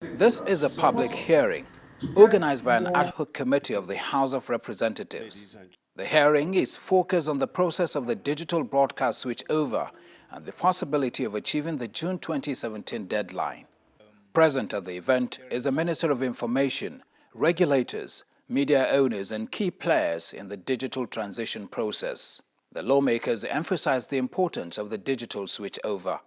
This is a public hearing organized by an ad hoc committee of the House of Representatives. The hearing is focused on the process of the digital broadcast switchover and the possibility of achieving the June 2017 deadline. Present at the event is the Minister of Information, regulators, media owners and key players in the digital transition process. The lawmakers emphasized the importance of the digital switchover.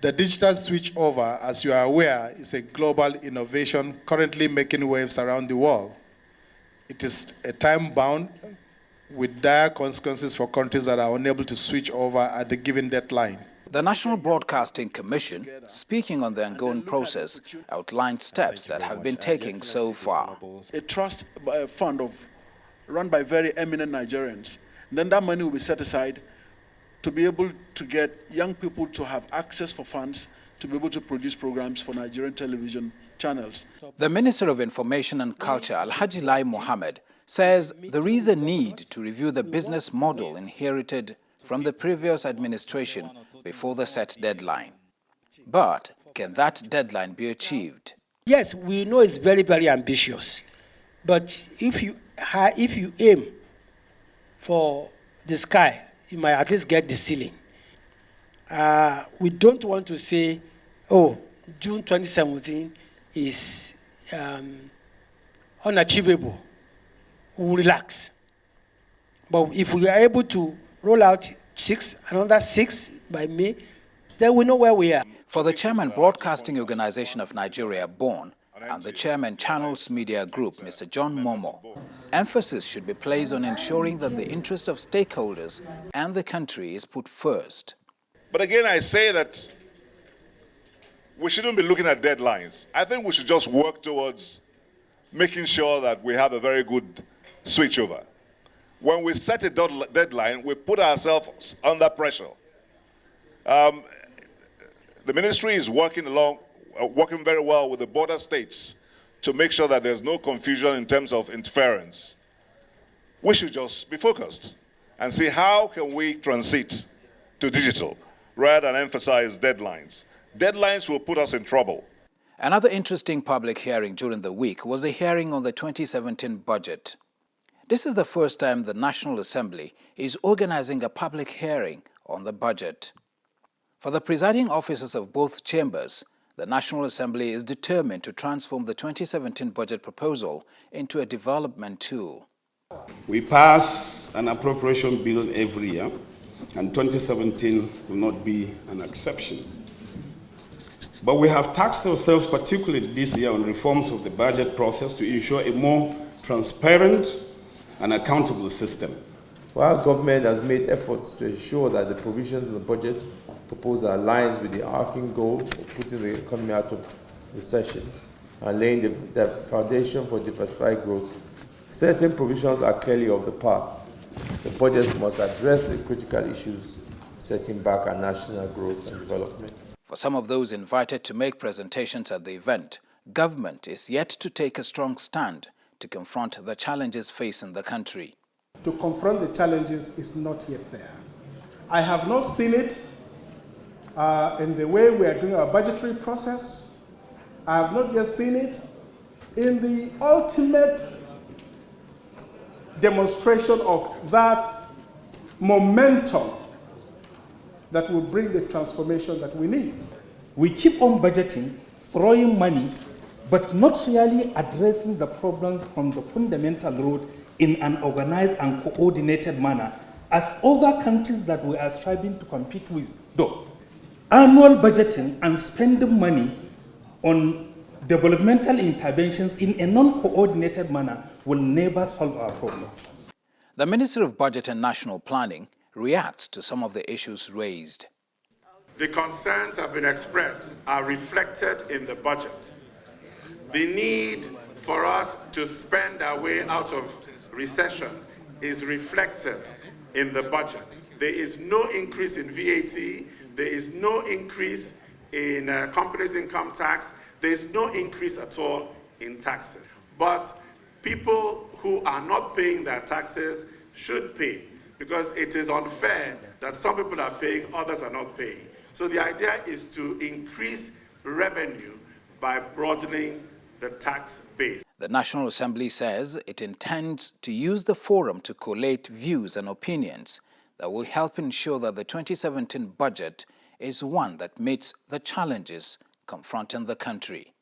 The digital switchover, as you are aware, is a global innovation currently making waves around the world. It is a time-bound with dire consequences for countries that are unable to switch over at the given deadline. The National Broadcasting Commission, speaking on the ongoing process, outlined steps that have been taken so far. A trust fund run by very eminent Nigerians. And then that money will be set aside to be able to get young people to have access for funds to be able to produce programs for Nigerian television channels. The Minister of Information and Culture, Alhaji Lai Muhammed, says there is a need to review the business model inherited from the previous administration before the set deadline. But can that deadline be achieved? Yes, we know it's very, very ambitious. But if you aim for the sky, you might at least get the ceiling. We don't want to say, oh, June 2017 is unachievable. We'll relax. But if we are able to roll out another six by May, then we know where we are. For the Chairman, Broadcasting Organization of Nigeria, BORN, and the Chairman, Channels Media Group, Mr. John Momoh, emphasis should be placed on ensuring that the interest of stakeholders and the country is put first. But again, I say that we shouldn't be looking at deadlines. I think we should just work towards making sure that we have a very good switchover. When we set a deadline, we put ourselves under pressure. The ministry is working very well with the border states to make sure that there's no confusion in terms of interference. We should just be focused and see how can we transit to digital rather than emphasize deadlines. Deadlines will put us in trouble. Another interesting public hearing during the week was a hearing on the 2017 budget. This is the first time the National Assembly is organizing a public hearing on the budget. For the presiding officers of both chambers, the National Assembly is determined to transform the 2017 budget proposal into a development tool. We pass an appropriation bill every year, and 2017 will not be an exception. But we have tasked ourselves, particularly this year, on reforms of the budget process to ensure a more transparent and accountable system. While government has made efforts to ensure that the provisions of the budget proposal aligns with the arcing goal of putting the economy out of recession and laying the foundation for diversified growth, certain provisions are clearly off the path. The budget must address the critical issues setting back our national growth and development. For some of those invited to make presentations at the event, government is yet to take a strong stand to confront the challenges facing the country. To confront the challenges is not yet there. I have not seen it in the way we are doing our budgetary process. I have not yet seen it in the ultimate demonstration of that momentum that will bring the transformation that we need. We keep on budgeting, throwing money, but not really addressing the problems from the fundamental root in an organized and coordinated manner, as other countries that we are striving to compete with do. Annual budgeting and spending money on developmental interventions in a non-coordinated manner will never solve our problem. The Minister of Budget and National Planning reacts to some of the issues raised. The concerns have been expressed are reflected in the budget. The need for us to spend our way out of recession is reflected in the budget. There is no increase in VAT, there is no increase in companies' income tax, there is no increase at all in taxes. But people who are not paying their taxes should pay, because it is unfair that some people are paying, others are not paying. So the idea is to increase revenue by broadening the tax base. The National Assembly says it intends to use the forum to collate views and opinions that will help ensure that the 2017 budget is one that meets the challenges confronting the country.